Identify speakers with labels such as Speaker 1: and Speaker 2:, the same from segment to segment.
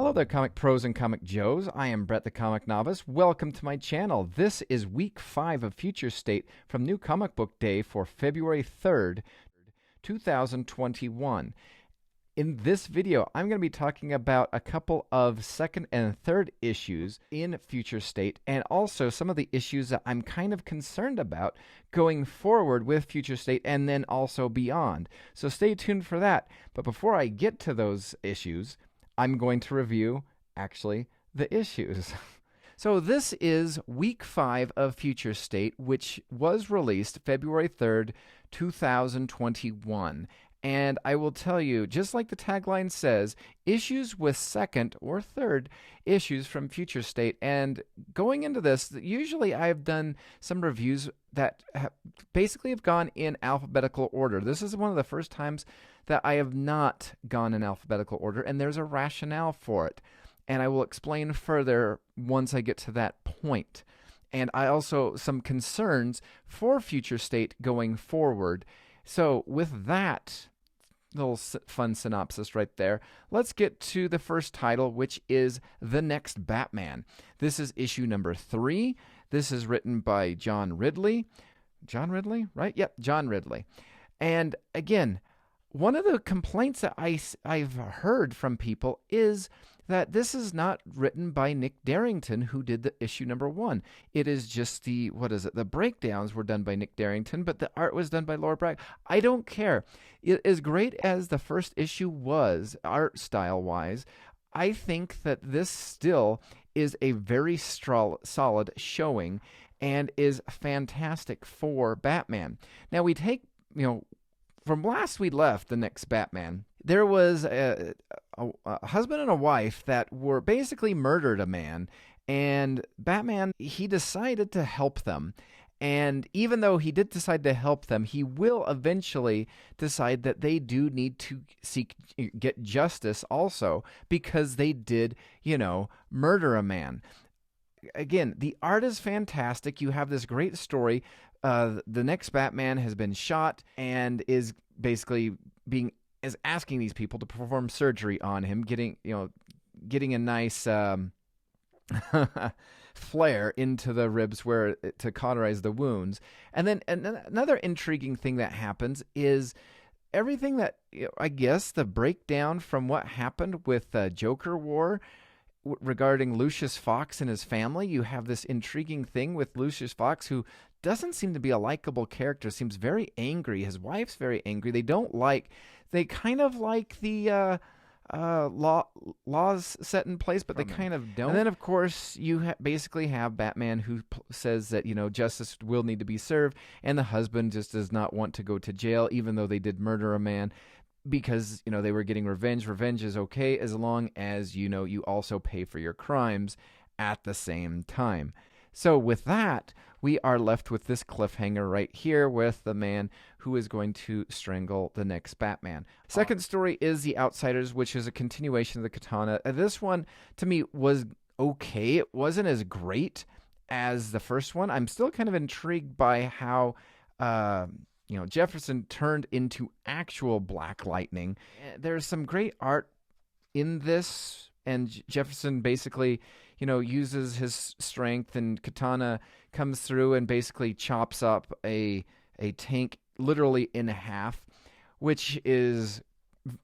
Speaker 1: Hello there, Comic Pros and Comic Joes. I am Brett the Comic Novice. Welcome to my channel. This is week 5 of Future State from New Comic Book Day for February 3rd, 2021. In this video, I'm going to be talking about a couple of second and third issues in Future State, and also some of the issues that I'm kind of concerned about going forward with Future State and then also beyond. So stay tuned for that. But before I get to those issues, I'm going to review, actually, the issues. So this is week 5 of Future State, which was released February 3rd, 2021. And I will tell you, just like the tagline says, issues with second or third issues from Future State. And going into this, usually I've done some reviews that basically have gone in alphabetical order. This is one of the first times that I have not gone in alphabetical order, and there's a rationale for it. And I will explain further once I get to that point. And I also some concerns for Future State going forward. So with that little fun synopsis right there, let's get to the first title, which is The Next Batman. This is issue number 3. This is written by John Ridley. John Ridley, right? Yep, John Ridley. And again, one of the complaints that I've heard from people is that this is not written by Nick Darrington, who did the issue number 1. It is just the breakdowns were done by Nick Darrington, but the art was done by Laura Bragg. I don't care. As great as the first issue was, art style-wise, I think that this still is a very solid showing and is fantastic for Batman. Now, we take, from last we left The Next Batman, there was a husband and a wife that were basically murdered a man, and Batman, he decided to help them. And even though he did decide to help them, he will eventually decide that they do need to get justice also, because they did, murder a man. Again, the art is fantastic. You have this great story. The next Batman has been shot and is basically asking these people to perform surgery on him, getting a nice flare into the ribs to cauterize the wounds. And then another intriguing thing that happens is everything that, I guess, the breakdown from what happened with the Joker War regarding Lucius Fox and his family. You have this intriguing thing with Lucius Fox, who doesn't seem to be a likable character, seems very angry. His wife's very angry. They kind of like the laws set in place, but they kind of don't. And then, of course, you basically have Batman, who says that, justice will need to be served, and the husband just does not want to go to jail, even though they did murder a man, because, they were getting revenge. Revenge is okay as long as, you also pay for your crimes at the same time. So with that, we are left with this cliffhanger right here with the man who is going to strangle the next Batman. Second story is The Outsiders, which is a continuation of the Katana. This one, to me, was okay. It wasn't as great as the first one. I'm still kind of intrigued by how Jefferson turned into actual Black Lightning. There's some great art in this, and Jefferson basically, uses his strength, and Katana comes through and basically chops up a tank literally in half, which is,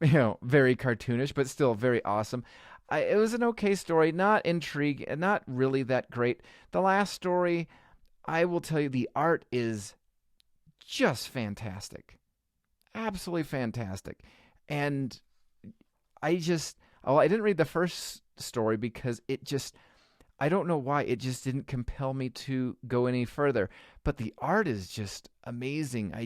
Speaker 1: very cartoonish, but still very awesome. It was an okay story, not intrigue, and not really that great. The last story, I will tell you, the art is just fantastic. Absolutely fantastic. And I didn't read the first story because I don't know why, it just didn't compel me to go any further. But the art is just amazing. I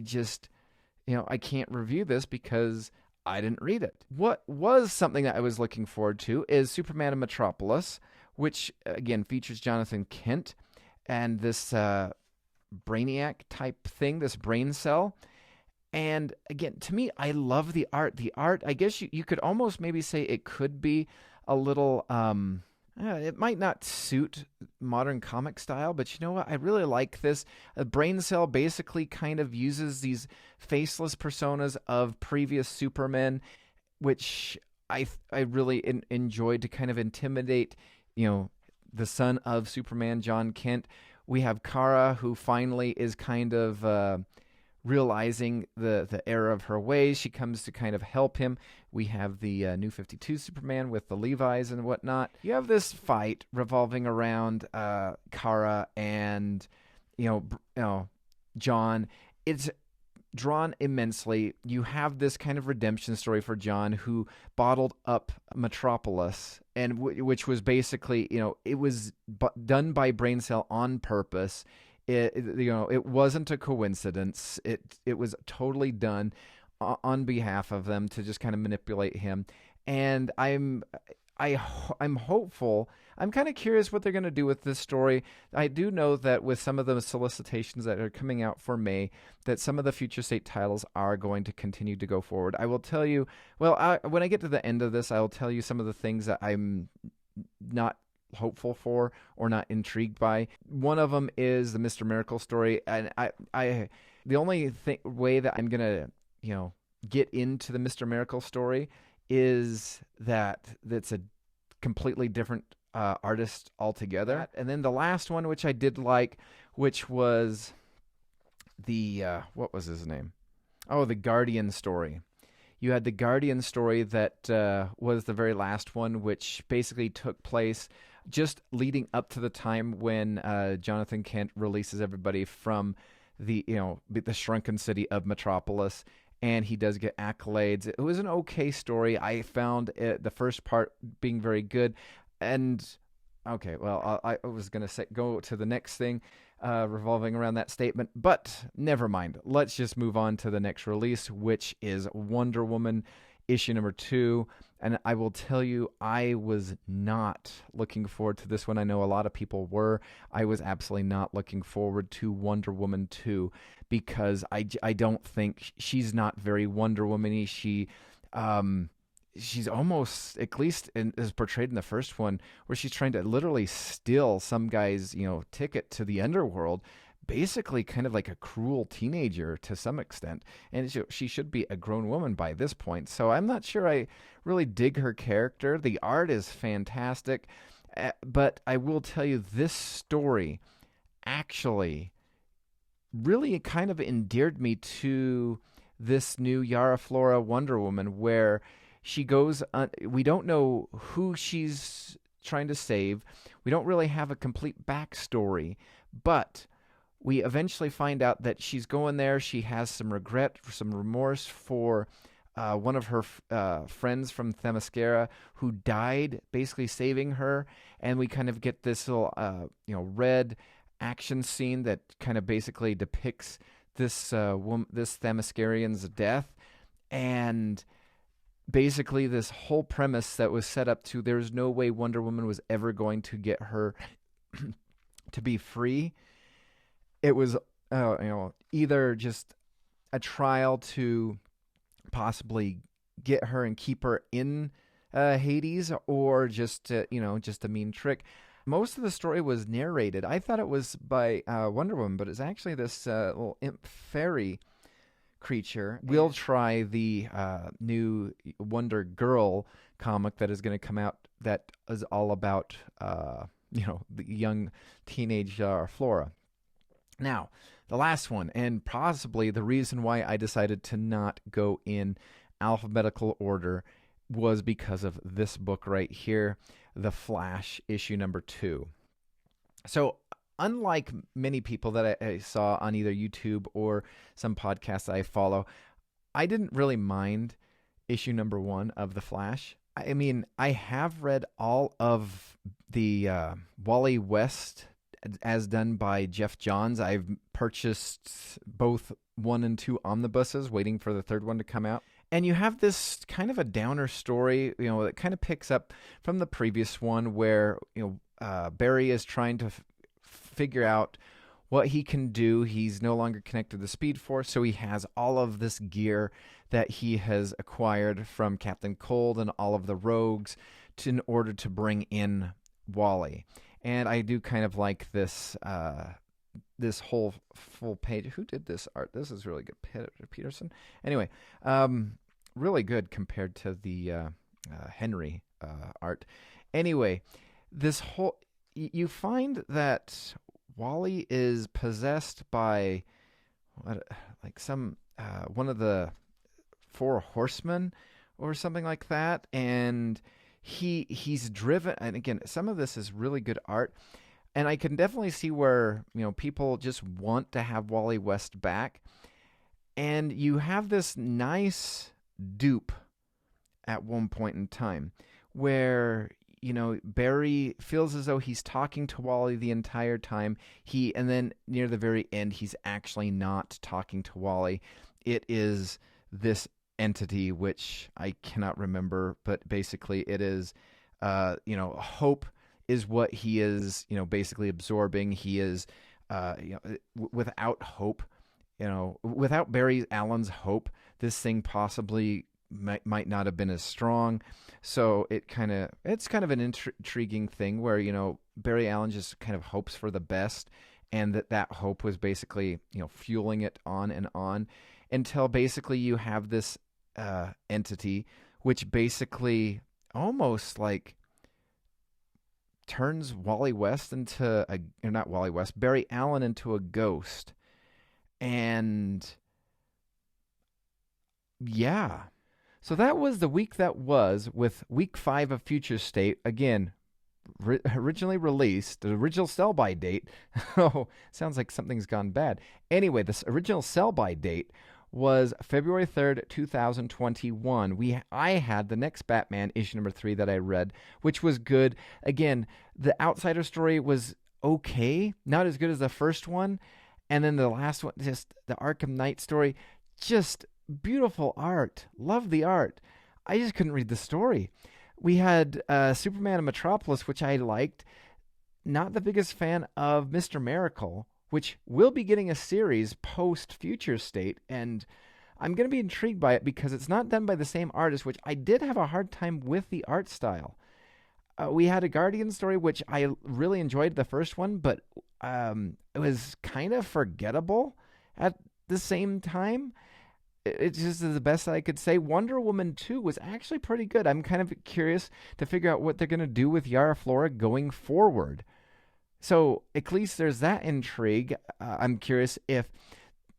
Speaker 1: can't review this because I didn't read it. What was something that I was looking forward to is Superman of Metropolis, which, again, features Jonathan Kent and this Brainiac type thing, this brain cell. And again, to me, I love the art. The art, I guess you could almost maybe say it could be a little, it might not suit modern comic style, but you know what? I really like this. A brain cell basically kind of uses these faceless personas of previous Supermen, which I really enjoyed to kind of intimidate, the son of Superman, John Kent. We have Kara, who finally is kind of realizing the error of her ways. She comes to kind of help him. We have the New 52 Superman with the Levi's and whatnot. You have this fight revolving around Kara and John. It's drawn immensely. You have this kind of redemption story for John, who bottled up Metropolis, and which was basically, it was done by Brain Cell on purpose. It wasn't a coincidence. It was totally done on behalf of them to just kind of manipulate him. And I'm hopeful. I'm kind of curious what they're going to do with this story. I do know that with some of the solicitations that are coming out for May, that some of the Future State titles are going to continue to go forward. I will tell you, when I get to the end of this, I will tell you some of the things that I'm not hopeful for or not intrigued by. One of them is the Mr. Miracle story, and I the only way that I'm going to, get into the Mr. Miracle story is that it's a completely different artist altogether. And then the last one, which I did like, which was the what was his name? Oh, the Guardian story. You had the Guardian story that was the very last one, which basically took place just leading up to the time when Jonathan Kent releases everybody from the shrunken city of Metropolis. And he does get accolades. It was an okay story. I found the first part being very good. And, okay, well, I was going to go to the next thing revolving around that statement. But never mind. Let's just move on to the next release, which is Wonder Woman issue number 2. And I will tell you, I was not looking forward to this one. I know a lot of people were. I was absolutely not looking forward to Wonder Woman 2 because I don't think she's not very Wonder Woman-y. She's almost, at least as portrayed in the first one, where she's trying to literally steal some guy's, ticket to the underworld. Basically kind of like a cruel teenager to some extent. And she should be a grown woman by this point. So I'm not sure I really dig her character. The art is fantastic. But I will tell you, this story actually really kind of endeared me to this new Yara Flora Wonder Woman, where she goes, we don't know who she's trying to save. We don't really have a complete backstory, but we eventually find out that she's going there. She has some regret, some remorse for one of her friends from Themyscira who died, basically saving her. And we kind of get this little, red action scene that kind of basically depicts this this Themyscirian's death. And basically this whole premise that was set up to there's no way Wonder Woman was ever going to get her to be free. It was, either just a trial to possibly get her and keep her in Hades, or just a mean trick. Most of the story was narrated. I thought it was by Wonder Woman, but it's actually this little imp fairy creature. We'll try the new Wonder Girl comic that is going to come out that is all about, the young teenage Flora. Now, the last one, and possibly the reason why I decided to not go in alphabetical order, was because of this book right here, The Flash, issue number 2. So, unlike many people that I saw on either YouTube or some podcasts that I follow, I didn't really mind issue number 1 of The Flash. I mean, I have read all of the Wally West as done by Jeff Johns. I've purchased both 1 and 2 omnibuses, waiting for the third one to come out. And you have this kind of a downer story, that kind of picks up from the previous one, where Barry is trying to figure out what he can do. He's no longer connected to the Speed Force, so he has all of this gear that he has acquired from Captain Cold and all of the rogues in order to bring in Wally. And I do kind of like this this whole full page. Who did this art? This is really good. Peterson? Anyway, really good compared to the Henry art. Anyway, this whole you find that Wally is possessed by like some one of the four horsemen or something like that, and he's driven. And again, some of this is really good art, and I can definitely see where people just want to have Wally West back, and you have this nice dupe at one point in time where Barry feels as though he's talking to Wally the entire time. And then near the very end, he's actually not talking to Wally. It is this entity, which I cannot remember, but basically it is, hope is what he is, basically absorbing. He is, without hope, without Barry Allen's hope, this thing possibly might not have been as strong. So it's kind of an intriguing thing where Barry Allen just kind of hopes for the best, and that hope was basically fueling it on and on until basically you have this entity which basically almost like turns Wally West into or not Wally West, Barry Allen into a ghost. And yeah. So that was the week that was with week 5 of Future State. Again, originally released, the original sell-by date. Oh, sounds like something's gone bad. Anyway, this original sell-by date was February 3rd, 2021. I had the next Batman, issue number 3 that I read, which was good. Again, the Outsider story was okay, not as good as the first one. And then the last one, just the Arkham Knight story, just beautiful art. Love the art. I just couldn't read the story. We had Superman of Metropolis, which I liked. Not the biggest fan of Mr. Miracle, which will be getting a series post-Future State, and I'm going to be intrigued by it because it's not done by the same artist, which I did have a hard time with the art style. We had a Guardian story, which I really enjoyed the first one, but it was kind of forgettable at the same time. It just is the best I could say. Wonder Woman 2 was actually pretty good. I'm kind of curious to figure out what they're going to do with Yara Flora going forward. So at least there's that intrigue. I'm curious if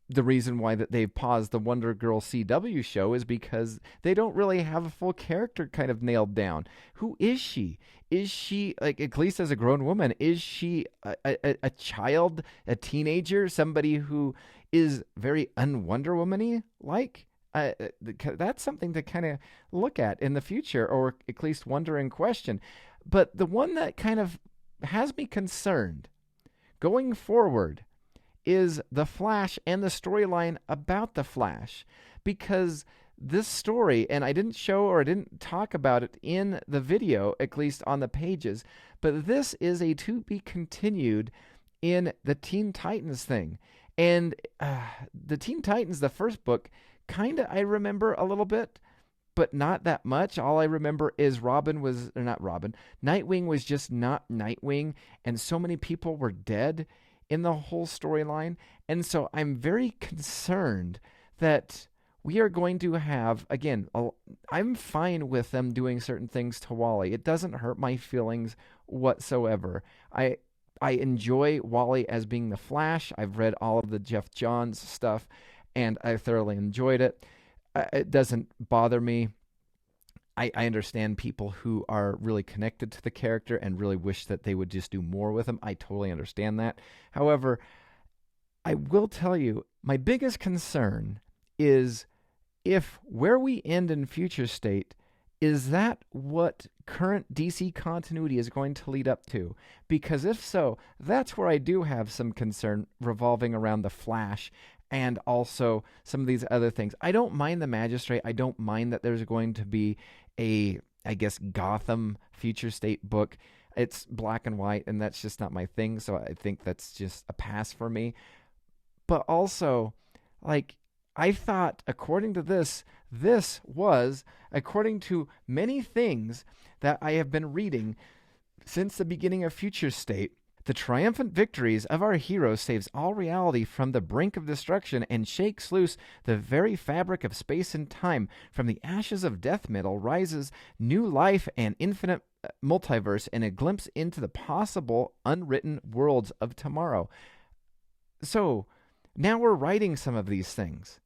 Speaker 1: the reason why that they've paused the Wonder Girl CW show is because they don't really have a full character kind of nailed down. Who is she? Is she, like, at least as a grown woman, is she a child, a teenager, somebody who is very un-Wonder Woman-y like? That's something to kind of look at in the future, or at least wonder and question. But the one that kind of has me concerned going forward is the Flash and the storyline about the Flash, because this story, and I didn't show or I didn't talk about it in the video, at least on the pages, but this is a to be continued in the Teen Titans thing. And the Teen Titans, the first book, kind of I remember a little bit, but not that much. All I remember is Nightwing was just not Nightwing, and so many people were dead in the whole storyline. And so I'm very concerned that we are going to have, again, I'm fine with them doing certain things to Wally. It doesn't hurt my feelings whatsoever. I enjoy Wally as being the Flash. I've read all of the Jeff Johns stuff, and I thoroughly enjoyed it. It doesn't bother me. I understand people who are really connected to the character and really wish that they would just do more with him. I totally understand that. However, I will tell you, my biggest concern is if where we end in Future State, is that what current DC continuity is going to lead up to? Because if so, that's where I do have some concern revolving around the Flash and also some of these other things. I don't mind the Magistrate. I don't mind that there's going to be a, I guess, Gotham Future State book. It's black and white, and that's just not my thing, so I think that's just a pass for me. But also, like, I thought, according to this was, according to many things that I have been reading since the beginning of Future State, The triumphant victories of our heroes saves all reality from the brink of destruction and shakes loose the very fabric of space and time. From the ashes of death metal rises new life and infinite multiverse and a glimpse into the possible unwritten worlds of tomorrow. So now we're writing some of these things.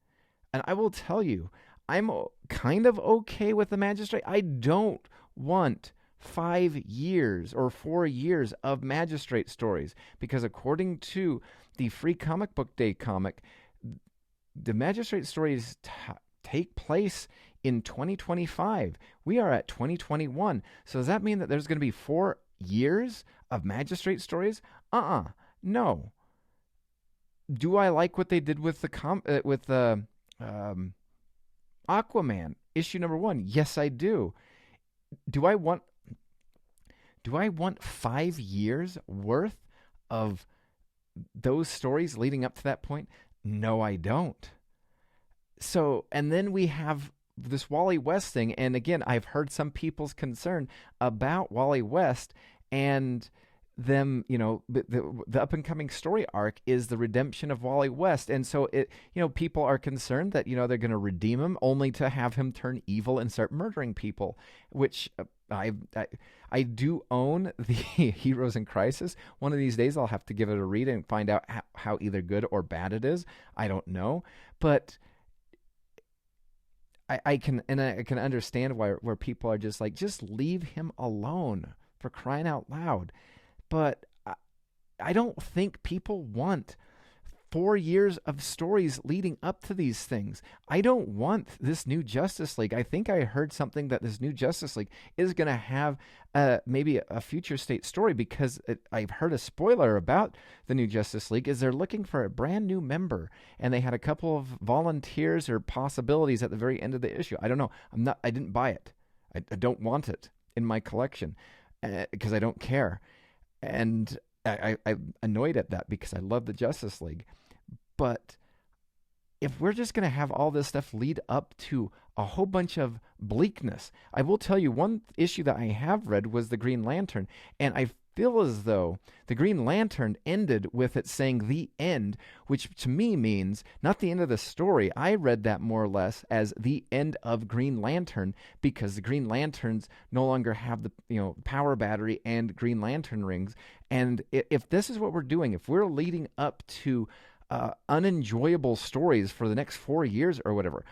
Speaker 1: And I will tell you, I'm kind of okay with the Magistrate. I don't want 5 years or 4 years of Magistrate stories because, according to the Free Comic Book Day comic, the Magistrate stories take place in 2025. We are at 2021. So does that mean that there's going to be 4 years of Magistrate stories? No. Do I like what they did with the Aquaman issue #1? Yes, I do. Do I want 5 years worth of those stories leading up to that point? No, I don't. So, and then we have this Wally West thing, and again, I've heard some people's concern about Wally West and them, the up and coming story arc is the redemption of Wally West, and so people are concerned that they're going to redeem him only to have him turn evil and start murdering people, which I do own the Heroes in Crisis. One of these days I'll have to give it a read and find out how either good or bad it is. I don't know, but I can understand where people are just like, just leave him alone, for crying out loud. But I don't think people want 4 years of stories leading up to these things. I don't want this new Justice League. I think I heard something that this new Justice League is going to have maybe a future state story, because I've heard a spoiler about the new Justice League is they're looking for a brand new member, and they had a couple of volunteers or possibilities at the very end of the issue. I don't know. I didn't buy it. I don't want it in my collection because I don't care. And I'm annoyed at that because I love the Justice League. But if we're just going to have all this stuff lead up to a whole bunch of bleakness, I will tell you one issue that I have read was the Green Lantern, and I feel as though the Green Lantern ended with it saying the end, which to me means not the end of the story. I read that more or less as the end of Green Lantern, because the Green Lanterns no longer have the power battery and Green Lantern rings. And if this is what we're doing, if we're leading up to unenjoyable stories for the next 4 years or whatever,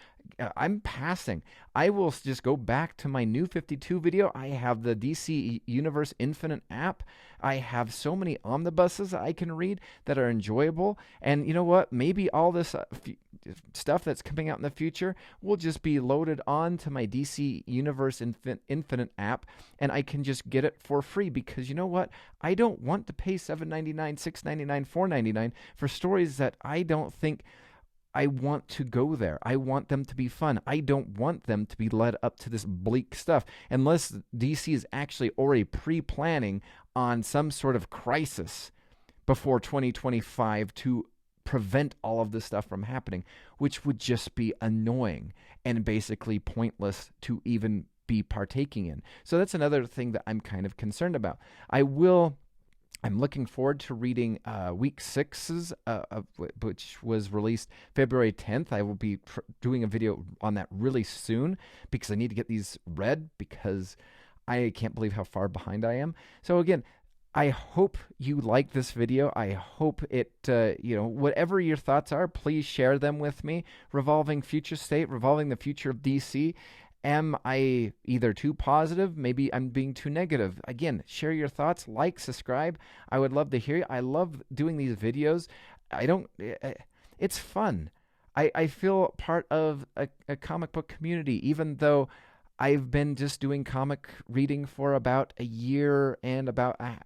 Speaker 1: I'm passing. I will just go back to my New 52 video. I have the DC Universe Infinite app. I have so many omnibuses that I can read that are enjoyable. And you know what? Maybe all this stuff that's coming out in the future will just be loaded on to my DC Universe Infinite app, and I can just get it for free, because you know what? I don't want to pay $7.99, $6.99, $4.99 for stories that I don't think I want to go there. I want them to be fun. I don't want them to be led up to this bleak stuff, unless DC is actually already pre-planning on some sort of crisis before 2025 to prevent all of this stuff from happening, which would just be annoying and basically pointless to even be partaking in. So that's another thing that I'm kind of concerned about. I'm looking forward to reading week 6's, which was released February 10th. I will be doing a video on that really soon, because I need to get these read, because I can't believe how far behind I am. So again, I hope you like this video. I hope it, whatever your thoughts are, please share them with me. Revolving Future State, revolving the future of DC. Am I either too positive? Maybe I'm being too negative. Again, share your thoughts, like, subscribe. I would love to hear you. I love doing these videos. It's fun. I feel part of a comic book community, even though I've been just doing comic reading for about a year and about a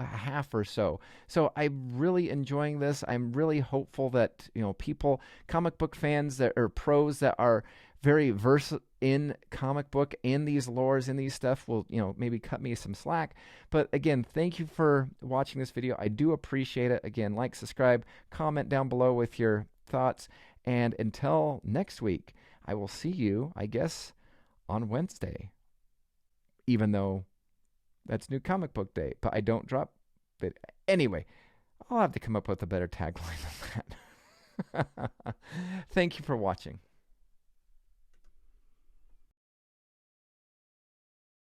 Speaker 1: half or so. So I'm really enjoying this. I'm really hopeful that, people, comic book fans that are pros that are very versed in comic book, in these lores, in these stuff, will, maybe cut me some slack. But again, thank you for watching this video. I do appreciate it. Again, like, subscribe, comment down below with your thoughts. And until next week, I will see you, I guess, on Wednesday, even though that's New Comic Book Day, but I don't drop it Anyway, I'll have to come up with a better tagline than that. Thank you for watching.